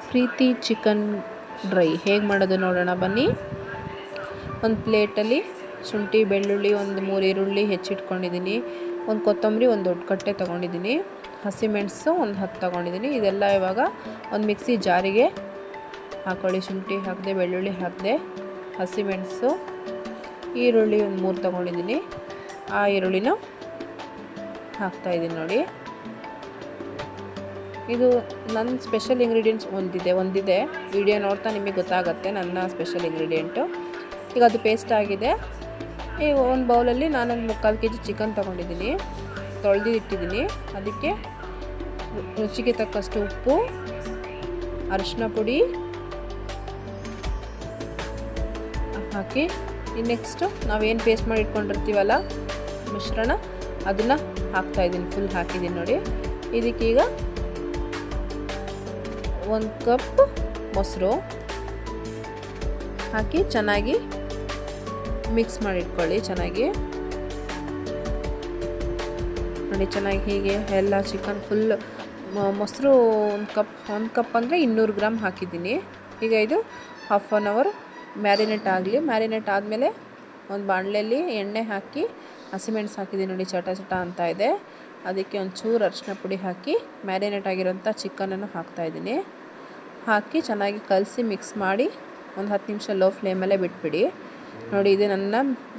ಪ್ರೀತಿ chicken dry ಹೇಗೆ ಮಾಡೋದು ನೋಡೋಣ ಬನ್ನಿ. ಒಂದು ಪ್ಲೇಟಲ್ಲಿ ಶುಂಠಿ ಬೆಳ್ಳುಳ್ಳಿ ಒಂದು 3 ಈರುಳ್ಳಿ ಹೆಚ್ಚಿಟ್ಕೊಂಡಿದ್ದೀನಿ, ಒಂದು ಕೊತ್ತಂಬರಿ ಒಂದು ದೊಡ್ಡ ಕಟ್ಟೆ ತೊಗೊಂಡಿದ್ದೀನಿ, ಹಸಿಮೆಣಸು ಒಂದು 10 ತೊಗೊಂಡಿದ್ದೀನಿ. ಇದೆಲ್ಲ ಇವಾಗ ಒಂದು ಮಿಕ್ಸಿ ಜಾರಿಗೆ ಹಾಕೊಳ್ಳಿ. ಶುಂಠಿ ಹಾಕಿದೆ, ಬೆಳ್ಳುಳ್ಳಿ ಹಾಕಿದೆ, ಹಸಿಮೆಣಸು, ಈರುಳ್ಳಿ ಒಂದು 3 ತೊಗೊಂಡಿದ್ದೀನಿ. ಆ ಈರುಳ್ಳಿನ ಹಾಕ್ತಾಯಿದ್ದೀನಿ ನೋಡಿ. ಇದು ನನ್ನ ಸ್ಪೆಷಲ್ ಇಂಗ್ರೀಡಿಯೆಂಟ್ಸ್ ಒಂದಿದೆ ವಿಡಿಯೋ ನೋಡ್ತಾ ನಿಮಗೆ ಗೊತ್ತಾಗುತ್ತೆ ನನ್ನ ಸ್ಪೆಷಲ್ ಇಂಗ್ರೀಡಿಯೆಂಟು. ಈಗ ಅದು ಪೇಸ್ಟ್ ಆಗಿದೆ. ಈಗ ಒಂದು ಬೌಲಲ್ಲಿ ನಾನೊಂದು 3/4 kg ಚಿಕನ್ ತೊಗೊಂಡಿದ್ದೀನಿ, ತೊಳೆದು ಇಟ್ಟಿದ್ದೀನಿ. ಅದಕ್ಕೆ ರುಚಿಗೆ ತಕ್ಕಷ್ಟು ಉಪ್ಪು, ಅರಿಶಿನ ಪುಡಿ ಹಾಕಿ ನೆಕ್ಸ್ಟು ನಾವೇನು ಪೇಸ್ಟ್ ಮಾಡಿ ಇಟ್ಕೊಂಡಿರ್ತೀವಲ್ಲ ಮಿಶ್ರಣ, ಅದನ್ನು ಹಾಕ್ತಾಯಿದ್ದೀನಿ. ಫುಲ್ ಹಾಕಿದ್ದೀನಿ ನೋಡಿ. ಇದಕ್ಕೀಗ 1 ಕಪ್ ಮೊಸರು ಹಾಕಿ ಚೆನ್ನಾಗಿ ಮಿಕ್ಸ್ ಮಾಡಿ ಇಟ್ಕೊಳ್ಳಿ. ಚೆನ್ನಾಗಿ ನೋಡಿ, ಚೆನ್ನಾಗಿ ಹೀಗೆ ಎಲ್ಲ ಚಿಕನ್ ಫುಲ್ ಮೊಸರು 1 ಕಪ್ ಅಂದರೆ 200 ಗ್ರಾಮ್ ಹಾಕಿದ್ದೀನಿ. ಈಗ ಇದು ಹಾಫ್ ಆನ್ ಅವರ್ ಮ್ಯಾರಿನೇಟ್ ಆಗಲಿ. ಮ್ಯಾರಿನೇಟ್ ಆದಮೇಲೆ ಒಂದು ಬಾಣಲೆಯಲ್ಲಿ ಎಣ್ಣೆ ಹಾಕಿ ಹಸಿಮೆಣಸು ಹಾಕಿದ್ದೀನಿ ನೋಡಿ, ಚಟ ಚಟ ಅಂತ ಇದೆ. ಅದಕ್ಕೆ ಒಂಚೂರು ಅರಿಶಿನ ಪುಡಿ ಹಾಕಿ ಮ್ಯಾರಿನೇಟ್ ಆಗಿರೋಂಥ ಚಿಕನನ್ನು ಹಾಕ್ತಾಯಿದ್ದೀನಿ. ಹಾಕಿ ಚೆನ್ನಾಗಿ ಕಲಸಿ ಮಿಕ್ಸ್ ಮಾಡಿ ಒಂದು 10 ನಿಮಿಷ ಲೋ ಫ್ಲೇಮಲ್ಲೇ ಬಿಟ್ಬಿಡಿ. ನೋಡಿ, ಇದು ನನ್ನ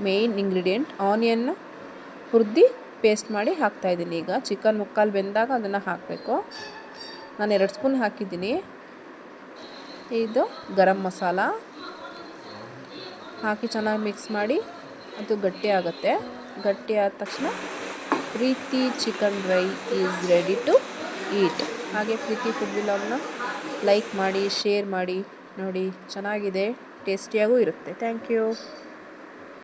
ಮೇಯ್ನ್ ಇಂಗ್ರೀಡಿಯೆಂಟ್. ಆನಿಯನ್ನು ಹುರಿದು ಪೇಸ್ಟ್ ಮಾಡಿ ಹಾಕ್ತಾಯಿದ್ದೀನಿ. ಈಗ ಚಿಕನ್ ಮುಕ್ಕಾಲು ಬೆಂದಾಗ ಅದನ್ನು ಹಾಕಬೇಕು. ನಾನು 2 ಸ್ಪೂನ್ ಹಾಕಿದ್ದೀನಿ. ಇದು ಗರಂ ಮಸಾಲ ಹಾಕಿ ಚೆನ್ನಾಗಿ ಮಿಕ್ಸ್ ಮಾಡಿ ಅದು ಗಟ್ಟಿ ಆಗುತ್ತೆ. ಗಟ್ಟಿ ಆದ ತಕ್ಷಣ Preethi chicken dry is ready to eat. ಹಾಗೆ ಪ್ರೀತಿ ಫುಡ್ ವ್ಲಾಗ್ನ ಲೈಕ್ ಮಾಡಿ, ಶೇರ್ ಮಾಡಿ ನೋಡಿ. ಚೆನ್ನಾಗಿದೆ, ಟೇಸ್ಟಿಯಾಗೂ ಇರುತ್ತೆ. Thank you.